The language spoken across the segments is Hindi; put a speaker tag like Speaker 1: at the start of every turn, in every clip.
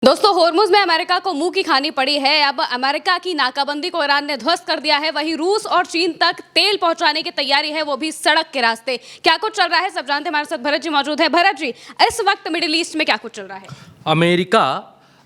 Speaker 1: दोस्तों, होर्मुज में अमेरिका को मुंह की खानी पड़ी है। अब अमेरिका की नाकाबंदी को ईरान ने ध्वस्त कर दिया है। वहीं रूस और चीन तक तेल पहुंचाने की तैयारी है, वो भी सड़क के रास्ते। क्या कुछ चल रहा है सब जानते हैं। हमारे साथ भरत जी मौजूद है। भरत जी, इस वक्त मिडिल ईस्ट में क्या कुछ चल रहा है?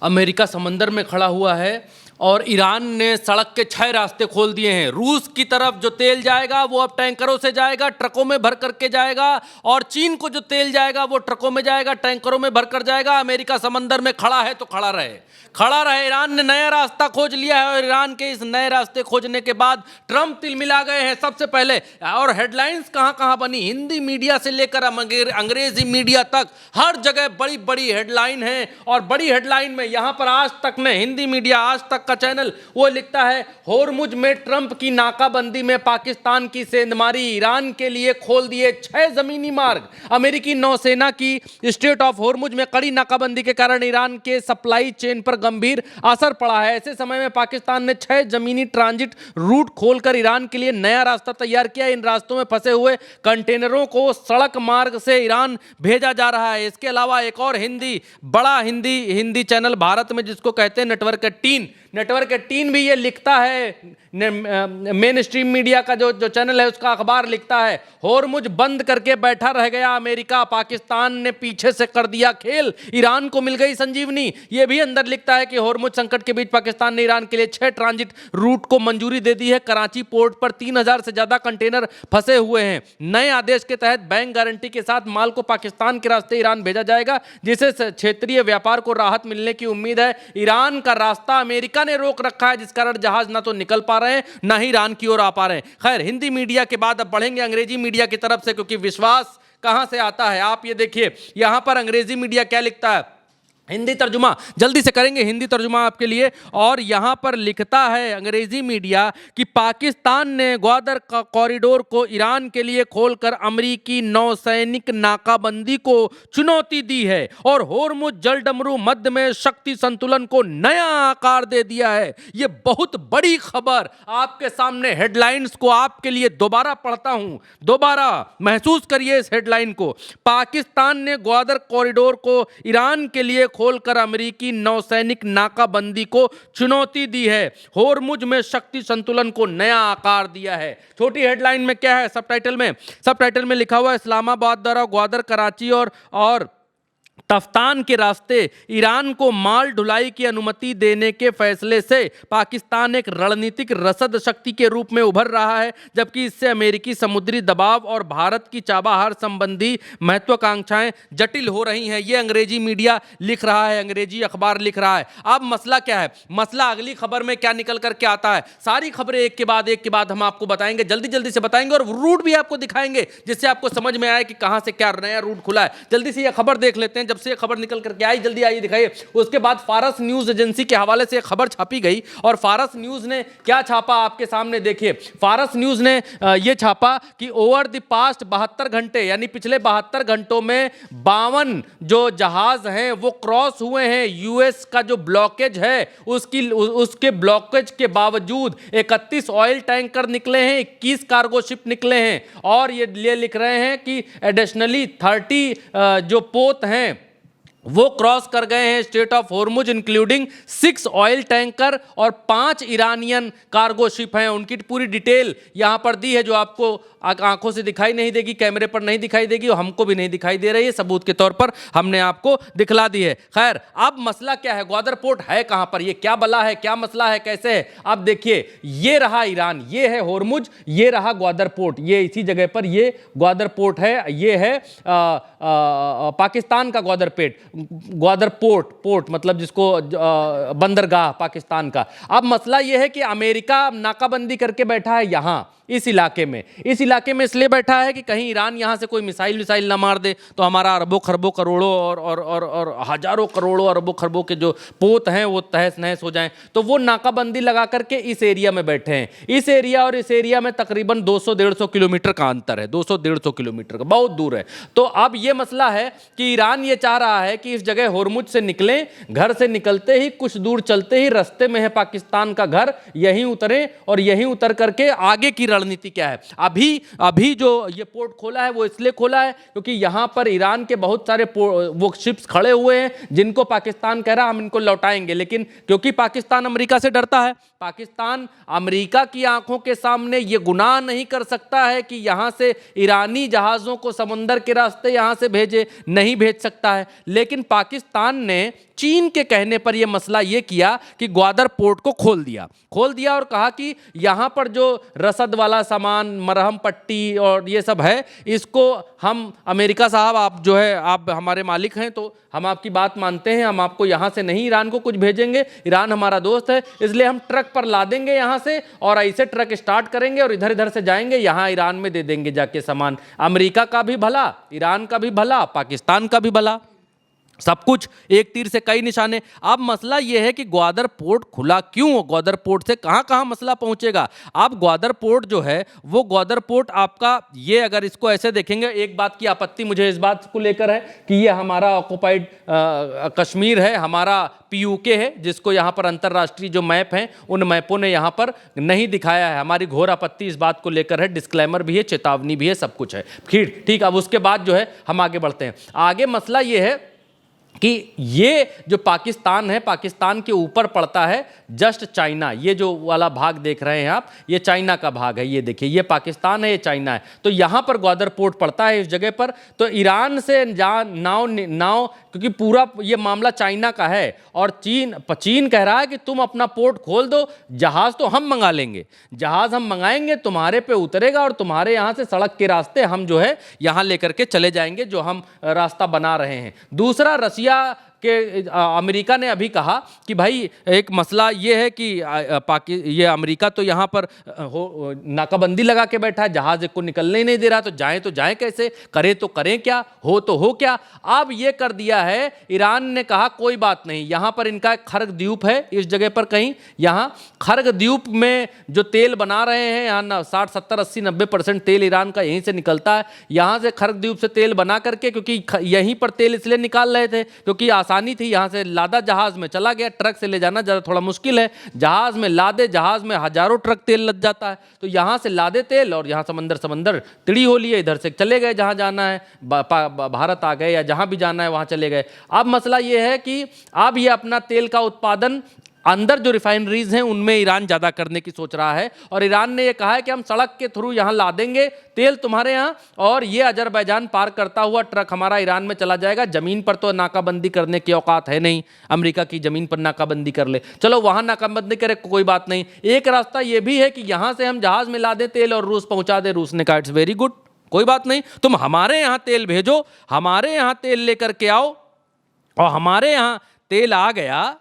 Speaker 2: अमेरिका समंदर में खड़ा हुआ है और ईरान ने सड़क के 6 रास्ते खोल दिए हैं। रूस की तरफ जो तेल जाएगा वो अब टैंकरों से जाएगा, ट्रकों में भर करके जाएगा, और चीन को जो तेल जाएगा वो ट्रकों में जाएगा, टैंकरों में भर कर जाएगा। अमेरिका समंदर में खड़ा है तो खड़ा रहे। ईरान ने नया रास्ता खोज लिया है और ईरान के इस नए रास्ते खोजने के बाद ट्रंप तिलमिला गए हैं सबसे पहले। और हेडलाइंस कहां बनी, हिंदी मीडिया से लेकर अंग्रेजी मीडिया तक हर जगह बड़ी बड़ी हेडलाइन है। और बड़ी हेडलाइन में यहां पर आज तक ने, हिंदी मीडिया आज तक का चैनल, वो लिखता है होर्मुज में ट्रंप की नाकाबंदी में पाकिस्तान की सेंधमारी, ईरान के लिए खोल दिए 6 जमीनी मार्ग। अमेरिकी नौसेना की स्ट्रेट ऑफ होर्मुज में कड़ी नाकाबंदी के कारण ईरान के सप्लाई चेन पर गंभीर असर पड़ा है। ऐसे समय में पाकिस्तान ने 6 जमीनी ट्रांजिट रूट खोलकर ईरान के लिए नया रास्ता तैयार किया। इन रास्तों में फंसे हुए कंटेनरों को सड़क मार्ग से ईरान भेजा जा रहा है। इसके अलावा एक और बड़ा हिंदी चैनल भारत में, जिसको कहते हैं नेटवर्क 18 भी ये लिखता है, मेन स्ट्रीम मीडिया का जो चैनल है उसका अखबार लिखता है, होर्मुज बंद करके बैठा रह गया अमेरिका, पाकिस्तान ने पीछे से कर दिया खेल, ईरान को मिल गई संजीवनी। ये भी अंदर लिखता है कि होर्मुज संकट के बीच पाकिस्तान ने ईरान के लिए 6 ट्रांजिट रूट को मंजूरी दे दी है। कराची पोर्ट पर 3000 से ज्यादा कंटेनर फंसे हुए हैं। नए आदेश के तहत बैंक गारंटी के साथ माल को पाकिस्तान के रास्ते ईरान भेजा जाएगा, जिससे क्षेत्रीय व्यापार को राहत मिलने की उम्मीद है। ईरान का रास्ता अमेरिका ने रोक रखा है, जिस कारण जहाज ना तो निकल पा रहे हैं ना ही ईरान की ओर आ पा रहे हैं। खैर, हिंदी मीडिया के बाद अब बढ़ेंगे अंग्रेजी मीडिया की तरफ से, क्योंकि विश्वास कहां से आता है। आप ये देखिए, यहां पर अंग्रेजी मीडिया क्या लिखता है, हिंदी तर्जुमा जल्दी से करेंगे, हिंदी तर्जुमा आपके लिए। और यहां पर लिखता है अंग्रेजी मीडिया कि पाकिस्तान ने ग्वादर का कॉरिडोर को ईरान के लिए खोलकर अमेरिकी नौसैनिक नाकाबंदी को चुनौती दी है और होर्मुज जलडमरू मध्य में शक्ति संतुलन को नया आकार दे दिया है। यह बहुत बड़ी खबर आपके सामने, हेडलाइंस को आपके लिए दोबारा पढ़ता हूं, दोबारा महसूस करिए इस हेडलाइन को। पाकिस्तान ने ग्वादर कॉरिडोर को ईरान के लिए खोलकर अमेरिकी नौसैनिक नाकाबंदी को चुनौती दी है, होर्मुज में शक्ति संतुलन को नया आकार दिया है। छोटी हेडलाइन में क्या है, सबटाइटल में लिखा हुआ है, इस्लामाबाद द्वारा ग्वादर, कराची और तफ्तान के रास्ते ईरान को माल ढुलाई की अनुमति देने के फैसले से पाकिस्तान एक रणनीतिक रसद शक्ति के रूप में उभर रहा है, जबकि इससे अमेरिकी समुद्री दबाव और भारत की चाबहार संबंधी महत्वाकांक्षाएं जटिल हो रही हैं। यह अंग्रेजी मीडिया लिख रहा है, अंग्रेजी अखबार लिख रहा है। अब मसला क्या है, मसला अगली खबर में क्या निकल करके आता है, सारी खबरें एक के बाद हम आपको बताएंगे, जल्दी से बताएंगे, और रूट भी आपको दिखाएंगे, जिससे आपको समझ में आए कि कहां से क्या नया रूट खुला है। जल्दी से यह खबर देख लेते हैं। जब से खबर निकल करके आई, जल्दी आइए दिखाइए। उसके बाद फारस न्यूज एजेंसी के हवाले से खबर छापी गई, और फारस न्यूज ने क्या छापा आपके सामने देखिए। फारस न्यूज ने यह छापा कि ओवर द पास्ट 72 घंटे, यानी पिछले 72 घंटों में 52 जो जहाज हैं वो क्रॉस हुए हैं। यूएस का जो ब्लॉकेज है उसके ब्लॉकेज के बावजूद 31 ऑयल टैंकर निकले हैं, 21 कार्गो शिप निकले हैं, और ये लिख रहे हैं कि एडिशनली 30 जो पोत हैं वो क्रॉस कर गए हैं straight of Hormuz, including 6 oil tanker और 5 ईरानियन कार्गो शिप हैं। उनकी पूरी डिटेल यहां पर दी है, जो आपको आंखों से दिखाई नहीं देगी, कैमरे पर नहीं दिखाई देगी, और हमको भी नहीं दिखाई दे रही है। सबूत के तौर पर हमने आपको दिखला दी है। खैर, अब मसला क्या है, ग्वादर पोर्ट है कहां पर, ये क्या बला है, क्या मसला है, कैसे है। अब देखिए, ये रहा ईरान, ये है होर्मुज, ये रहा ग्वादर पोर्ट, ये इसी जगह पर ये ग्वादर पोर्ट है, ये है पाकिस्तान का ग्वादर पोर्ट मतलब जिसको बंदरगाह पाकिस्तान का। अब मसला यह है कि अमेरिका नाकाबंदी करके बैठा है यहां इस इलाके में इसलिए बैठा है कि कहीं ईरान यहां से कोई मिसाइल ना मार दे, तो हमारा अरबों खरबों करोड़ों और हजारों करोड़ों अरबों खरबों के जो पोत हैं वो तहस नहस हो जाएं। तो वो नाकाबंदी लगा करके इस एरिया में बैठे हैं। इस एरिया में तकरीबन 200-150 किलोमीटर का अंतर है, 200-150 किलोमीटर का, बहुत दूर है। तो अब ये मसला है कि ईरान ये चाह रहा है कि इस जगह होर्मुज से निकलें, घर से निकलते ही कुछ दूर चलते ही रास्ते में है पाकिस्तान का घर, यहीं उतरें और यहीं उतर करके आगे की रणनीति क्या है। अभी अभी जो ये पोर्ट खोला है वो इसलिए खोला है क्योंकि यहाँ पर ईरान के बहुत सारे वो शिप्स खड़े हुए हैं जिनको पाकिस्तान कह रहा है हम इनको लौटाएंगे, लेकिन क्योंकि पाकिस्तान अमेरिका से डरता है, पाकिस्तान अमेरिका की आंखों के सामने ये गुनाह नहीं कर सकता है कि यहाँ से ईरानी जहाज़ों को समुंदर के रास्ते यहाँ से नहीं भेज सकता है। लेकिन पाकिस्तान ने चीन के कहने पर यह मसला यह किया कि ग्वादर पोर्ट को खोल दिया और कहा कि यहाँ पर जो रसद वाला सामान, मरहम पट्टी और ये सब है, इसको हम अमेरिका साहब आप जो है आप हमारे मालिक हैं तो हम आपकी बात मानते हैं, हम आपको यहाँ से नहीं ईरान को कुछ भेजेंगे, ईरान हमारा दोस्त है, इसलिए हम ट्रक पर ला देंगे यहाँ से और ऐसे ट्रक स्टार्ट करेंगे और इधर इधर से जाएंगे, यहाँ ईरान में दे देंगे जाके सामान। अमेरिका का भी भला, ईरान का भी भला, पाकिस्तान का भी भला, सब कुछ एक तीर से कई निशाने। अब मसला यह है कि ग्वादर पोर्ट खुला क्यों, ग्वादर पोर्ट से कहां कहां मसला पहुंचेगा। अब ग्वादर पोर्ट जो है वो ग्वादर पोर्ट आपका, ये अगर इसको ऐसे देखेंगे, एक बात की आपत्ति मुझे इस बात को लेकर है कि ये हमारा ऑक्युपाइड कश्मीर है, हमारा पीयूके है, जिसको यहाँ पर अंतर्राष्ट्रीय जो मैप हैं उन मैपों ने यहाँ पर नहीं दिखाया है। हमारी घोर आपत्ति इस बात को लेकर है, डिस्क्लेमर भी है, चेतावनी भी है, सब कुछ है। फिर ठीक, अब उसके बाद जो है हम आगे बढ़ते हैं। आगे मसला ये है कि ये जो पाकिस्तान है, पाकिस्तान के ऊपर पड़ता है जस्ट चाइना, ये जो वाला भाग देख रहे हैं आप, ये चाइना का भाग है, ये देखिए, ये पाकिस्तान है, ये चाइना है, तो यहाँ पर ग्वादर पोर्ट पड़ता है इस जगह पर। तो ईरान से नाव क्योंकि पूरा ये मामला चाइना का है और चीन कह रहा है कि तुम अपना पोर्ट खोल दो, जहाज़ तो हम मंगा लेंगे, जहाज़ हम मंगाएंगे, तुम्हारे पे उतरेगा और तुम्हारे यहाँ से सड़क के रास्ते हम जो है यहाँ लेकर के चले जाएंगे, जो हम रास्ता बना रहे हैं। दूसरा, रसिया कि अमेरिका ने अभी कहा कि भाई एक मसला ये है कि ये अमेरिका तो यहाँ पर नाकाबंदी लगा के बैठा है, जहाज को निकलने ही नहीं दे रहा, तो जाएं कैसे, करें तो करें क्या, हो तो हो क्या। अब ये कर दिया है, ईरान ने कहा कोई बात नहीं, यहाँ पर इनका एक खर्ग द्वीप है, इस जगह पर कहीं, यहाँ खर्ग द्वीप में जो तेल बना रहे हैं, यहाँ 60 70 80 90% तेल ईरान का यहीं से निकलता है। यहाँ से खर्ग द्वीप से तेल बना करके, क्योंकि यहीं पर तेल इसलिए निकाल रहे थे क्योंकि आसानी थी, यहाँ से लादा, जहाज में चला गया, ट्रक से ले जाना ज़्यादा थोड़ा मुश्किल है, जहाज में लादे, जहाज में हजारों ट्रक तेल लग जाता है, तो यहाँ से लादे तेल और यहाँ समंदर तिड़ी हो लिए, इधर से चले गए जहाँ जाना है, भारत आ गए या जहाँ भी जाना है वहाँ चले गए। अब मसला ये है कि अब ये अपना तेल का उत्पादन अंदर जो रिफाइनरीज हैं उनमें ईरान ज़्यादा करने की सोच रहा है और ईरान ने ये कहा है कि हम सड़क के थ्रू यहाँ ला देंगे तेल तुम्हारे यहाँ और ये अजरबैजान पार करता हुआ ट्रक हमारा ईरान में चला जाएगा। ज़मीन पर तो नाकाबंदी करने की औकात है नहीं, अमेरिका की ज़मीन पर नाकाबंदी कर ले, चलो वहाँ नाकाबंदी करे कोई बात नहीं। एक रास्ता ये भी है कि यहाँ से हम जहाज़ में ला दें तेल और रूस पहुँचा दे। रूस ने कहा इट्स वेरी गुड, कोई बात नहीं, तुम हमारे यहाँ तेल भेजो, हमारे यहाँ तेल लेकर के आओ, और हमारे यहाँ तेल आ गया,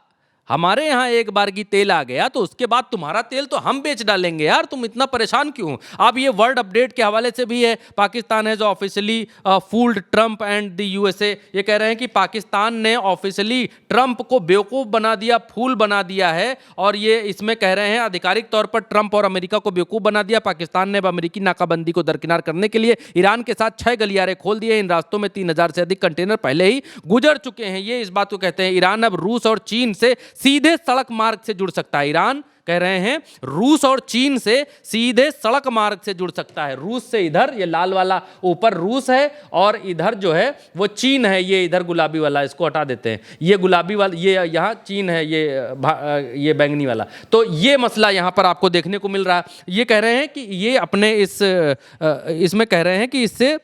Speaker 2: हमारे यहाँ एक बार की तेल आ गया तो उसके बाद तुम्हारा तेल तो हम बेच डालेंगे यार, तुम इतना परेशान क्यों। अब ये वर्ल्ड अपडेट के हवाले से भी है, Pakistan has officially fooled Trump and the USA. ये कह रहे हैं कि पाकिस्तान ने ऑफिशियली ट्रंप को बेवकूफ़ बना दिया, फूल बना दिया है, और ये इसमें कह रहे हैं आधिकारिक तौर पर ट्रंप और अमेरिका को बेवकूफ़ बना दिया। पाकिस्तान ने अब अमेरिकी नाकाबंदी को दरकिनार करने के लिए ईरान के साथ 6 गलियारे खोल दिए। इन रास्तों में 3000 से अधिक कंटेनर पहले ही गुजर चुके हैं। ये इस बात को कहते हैं ईरान अब रूस और चीन से सीधे सड़क मार्ग से जुड़ सकता है। ईरान कह रहे हैं रूस और चीन से सीधे सड़क मार्ग से जुड़ सकता है। रूस से इधर, ये लाल वाला ऊपर रूस है और इधर जो है वो चीन है, ये इधर गुलाबी वाला, इसको हटा देते हैं, ये गुलाबी वाला, ये यहाँ चीन है, ये बैंगनी वाला। तो ये मसला यहाँ पर आपको देखने को मिल रहा है। ये कह रहे हैं कि ये अपने इसमें कह रहे हैं कि इससे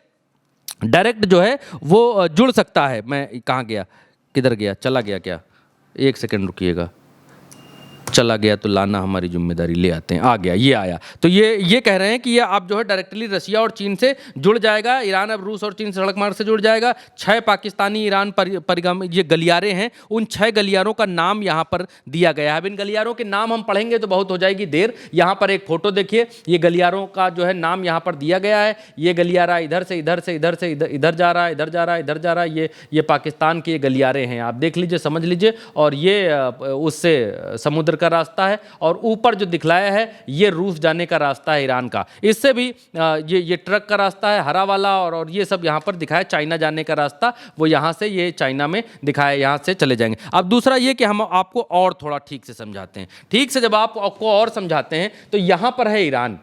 Speaker 2: डायरेक्ट जो है वो जुड़ सकता है। मैं कहाँ गया, किधर गया, चला गया क्या, एक सेकंड रुकिएगा, चला गया तो लाना हमारी जिम्मेदारी, ले आते हैं, आ गया, ये आया। तो ये कह रहे हैं कि ये आप जो है डायरेक्टली रशिया और चीन से जुड़ जाएगा। ईरान अब रूस और चीन सड़क मार्ग से जुड़ जाएगा। 6 पाकिस्तानी ईरान परिगामी ये गलियारे हैं, उन 6 गलियारों का नाम यहाँ पर दिया गया है। अब इन गलियारों के नाम हम पढ़ेंगे तो बहुत हो जाएगी देर। यहाँ पर एक फोटो देखिए, ये गलियारों का जो है नाम यहाँ पर दिया गया है। ये गलियारा इधर से इधर से इधर से इधर जा रहा है, इधर जा रहा है, इधर जा रहा है। ये पाकिस्तान के गलियारे हैं, आप देख लीजिए, समझ लीजिए। और ये उससे समुद्र का रास्ता है और ऊपर जो दिखलाया है ये रूस जाने का रास्ता है ईरान का। इससे भी ये ट्रक का रास्ता है हरा वाला, और ये सब यहाँ पर दिखाया चाइना जाने का रास्ता, वो यहाँ से ये चाइना में दिखाया, यहाँ से चले जाएंगे। अब दूसरा ये कि हम आपको और थोड़ा ठीक से समझाते हैं। ठीक से जब आपको और समझाते हैं तो यहाँ पर है ईरान,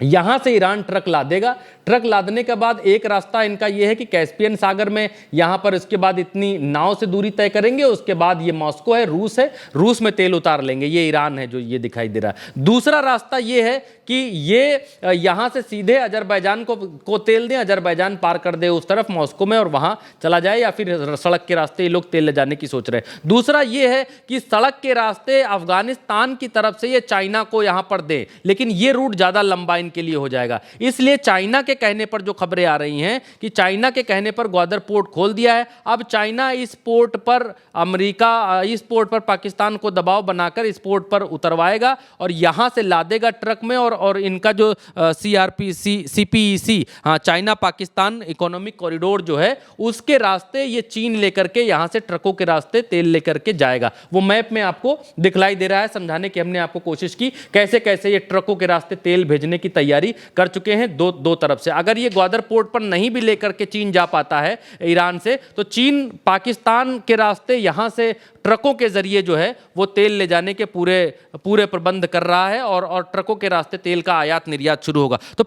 Speaker 2: यहाँ से ईरान ट्रक लादेगा। ट्रक लादने के बाद एक रास्ता इनका ये है कि कैस्पियन सागर में यहाँ पर इसके बाद इतनी नाव से दूरी तय करेंगे, उसके बाद ये मॉस्को है, रूस है, रूस में तेल उतार लेंगे। ये ईरान है जो ये दिखाई दे रहा है। दूसरा रास्ता ये है कि ये यहाँ से सीधे अजरबैजान को तेल दें, अजरबैजान पार कर दे उस तरफ मॉस्को में और वहाँ चला जाए, या फिर सड़क के रास्ते ये लोग तेल ले जाने की सोच रहे हैं। दूसरा ये है कि सड़क के रास्ते अफगानिस्तान की तरफ से ये चाइना को यहाँ पर दें, लेकिन ये रूट ज़्यादा लंबा के लिए हो जाएगा। इसलिए चाइना के कहने पर जो खबरें आ रही हैं कि चाइना के कहने पर ग्वादर पोर्ट खोल दिया है। अब चाइना इस पोर्ट पर अमेरिका, इस पोर्ट पर पाकिस्तान को दबाव बनाकर इस पोर्ट पर उतरवाएगा और यहां से लादेगा ट्रक में। और इनका जो CPEC, हाँ, चाइना पाकिस्तान इकोनॉमिक कॉरिडोर जो है उसके रास्ते ये चीन लेकर के यहां से ट्रकों के रास्ते तेल लेकर के जाएगा। वो मैप में आपको दिखलाई दे रहा है, समझाने की हमने आपको कोशिश की कैसे कैसे ये ट्रकों के रास्ते तेल भेजने की तैयारी कर चुके हैं दो तरफ से। अगर ये ग्वादर पोर्ट पर नहीं भी लेकर के चीन जा पाता है ईरान से, तो चीन पाकिस्तान के रास्ते यहां से ट्रकों के जरिए जो है वो तेल ले जाने के पूरे प्रबंध कर रहा है और ट्रकों के रास्ते तेल का आयात निर्यात शुरू होगा। तो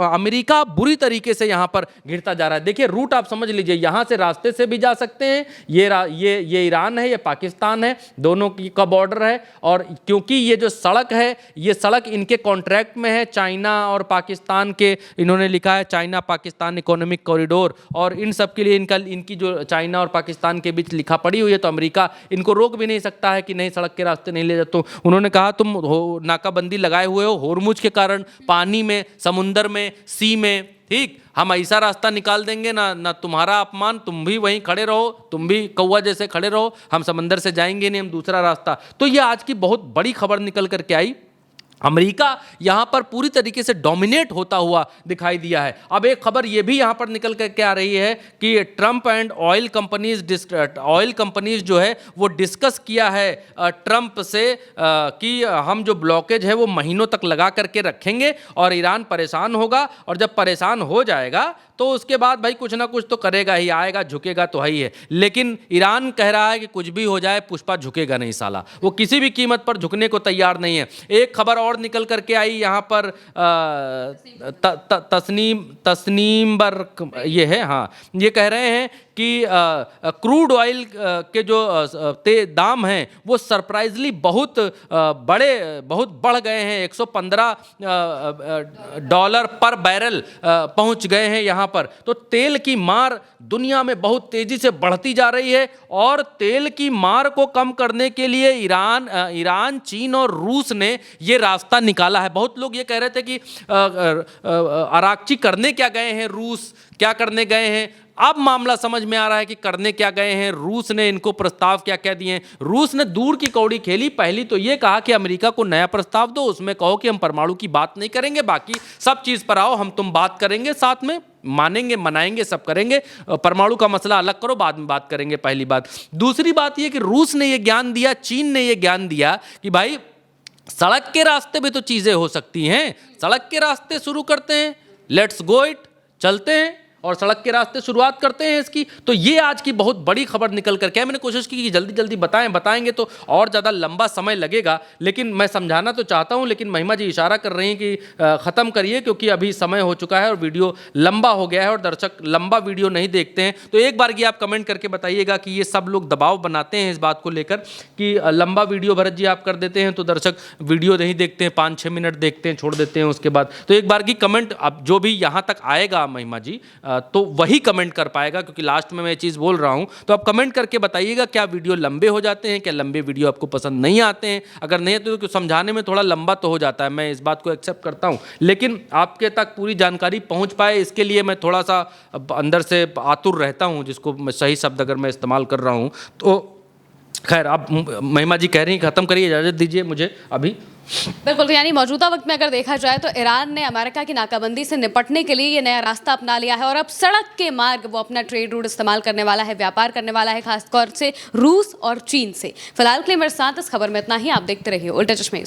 Speaker 2: अमेरिका बुरी तरीके से यहां पर घिरता जा रहा है। देखिए रूट आप समझ लीजिए, यहां से रास्ते से भी जा सकते हैं, ये ईरान है, ये पाकिस्तान है, दोनों का बॉर्डर है। और क्योंकि ये जो सड़क है, ये सड़क इनके कॉन्ट्रैक्ट में है चाइना और पाकिस्तान के, इन्होंने लिखा है चाइना पाकिस्तान इकोनॉमिक कॉरिडोर, और इन सब के लिए इनकी जो चाइना और पाकिस्तान के बीच लिखा पड़ी हुई है, तो अमेरिका इनको रोक भी नहीं सकता है कि नहीं सड़क के रास्ते नहीं ले जाते। उन्होंने कहा तुम नाकाबंदी लगाए हुए हो होर्मुज के कारण, पानी में, समुंदर में, सी में, ठीक, हम ऐसा रास्ता निकाल देंगे ना तुम्हारा अपमान, तुम भी वहीं खड़े रहो, तुम भी कौवा जैसे खड़े रहो, हम समंदर से जाएंगे नहीं, हम दूसरा रास्ता। तो ये आज की बहुत बड़ी खबर निकल करके आई। अमेरिका यहां पर पूरी तरीके से डोमिनेट होता हुआ दिखाई दिया है। अब एक खबर यह भी यहां पर निकल कर के आ रही है कि ट्रंप एंड ऑयल कंपनीज जो है वो डिस्कस किया है ट्रंप से कि हम जो ब्लॉकेज है वो महीनों तक लगा करके रखेंगे और ईरान परेशान होगा, और जब परेशान हो जाएगा तो उसके बाद भाई कुछ ना कुछ तो करेगा ही, आएगा, झुकेगा तो ही है। लेकिन ईरान कह रहा है कि कुछ भी हो जाए पुष्पा झुकेगा नहीं साला, वो किसी भी कीमत पर झुकने को तैयार नहीं है। एक खबर और निकल करके आई यहाँ पर तस्नीम बर्क ये है, हाँ, ये कह रहे हैं कि क्रूड ऑयल के जो दाम हैं वो सरप्राइजली बहुत बढ़ गए हैं, $115 पर बैरल पहुंच गए हैं यहाँ पर। तो तेल की मार दुनिया में बहुत तेजी से बढ़ती जा रही है, और तेल की मार को कम करने के लिए ईरान, चीन और रूस ने ये रास्ता निकाला है। बहुत लोग ये कह रहे थे कि आराकची करने क्या गए हैं रूस, क्या करने गए हैं। अब मामला समझ में आ रहा है कि करने क्या गए हैं। रूस ने इनको प्रस्ताव क्या क्या दिए हैं। रूस ने दूर की कौड़ी खेली। पहली तो ये कहा कि अमेरिका को नया प्रस्ताव दो, उसमें कहो कि हम परमाणु की बात नहीं करेंगे, बाकी सब चीज पर आओ, हम तुम बात करेंगे, साथ में मानेंगे, मनाएंगे, सब करेंगे, परमाणु का मसला अलग करो, बाद में बात करेंगे। पहली बात। दूसरी बात यह कि रूस ने यह ज्ञान दिया, चीन ने यह ज्ञान दिया कि भाई सड़क के रास्ते भी तो चीजें हो सकती हैं, सड़क के रास्ते शुरू करते हैं, लेट्स गो इट, चलते हैं और सड़क के रास्ते शुरुआत करते हैं इसकी। तो ये आज की बहुत बड़ी खबर निकल कर के, मैंने कोशिश की कि जल्दी जल्दी बताएंगे तो और ज़्यादा लंबा समय लगेगा, लेकिन मैं समझाना तो चाहता हूं, लेकिन महिमा जी इशारा कर रही हैं कि ख़त्म करिए क्योंकि अभी समय हो चुका है और वीडियो लंबा हो गया है और दर्शक लंबा वीडियो नहीं देखते हैं। तो एक बार ये आप कमेंट करके बताइएगा कि ये सब लोग दबाव बनाते हैं इस बात को लेकर कि लंबा वीडियो भरत जी आप कर देते हैं तो दर्शक वीडियो नहीं देखते हैं, 5-6 मिनट देखते हैं, छोड़ देते हैं उसके बाद। तो एक बार की कमेंट अब जो भी यहाँ तक आएगा महिमा जी तो वही कमेंट कर पाएगा, क्योंकि लास्ट में मैं ये चीज़ बोल रहा हूं। तो आप कमेंट करके बताइएगा क्या वीडियो लंबे हो जाते हैं, क्या लंबे वीडियो आपको पसंद नहीं आते हैं। अगर नहीं तो समझाने में थोड़ा लंबा तो हो जाता है, मैं इस बात को एक्सेप्ट करता हूं, लेकिन आपके तक पूरी जानकारी पहुंच पाए इसके लिए मैं थोड़ा सा अंदर से आतुर रहता हूं, जिसको सही शब्द अगर मैं इस्तेमाल कर रहा हूं तो। खैर, आप महिमा जी कह रही हैं ख़त्म करिए, इजाज़त दीजिए मुझे अभी।
Speaker 1: बिल्कुल, तो यानी मौजूदा वक्त में अगर देखा जाए तो ईरान ने अमेरिका की नाकाबंदी से निपटने के लिए ये नया रास्ता अपना लिया है और अब सड़क के मार्ग वो अपना ट्रेड रूट इस्तेमाल करने वाला है, व्यापार करने वाला है, खासतौर से रूस और चीन से। फिलहाल के लिए मेरे साथ इस खबर में इतना ही। आप देखते रहिए उल्टे चश्मे।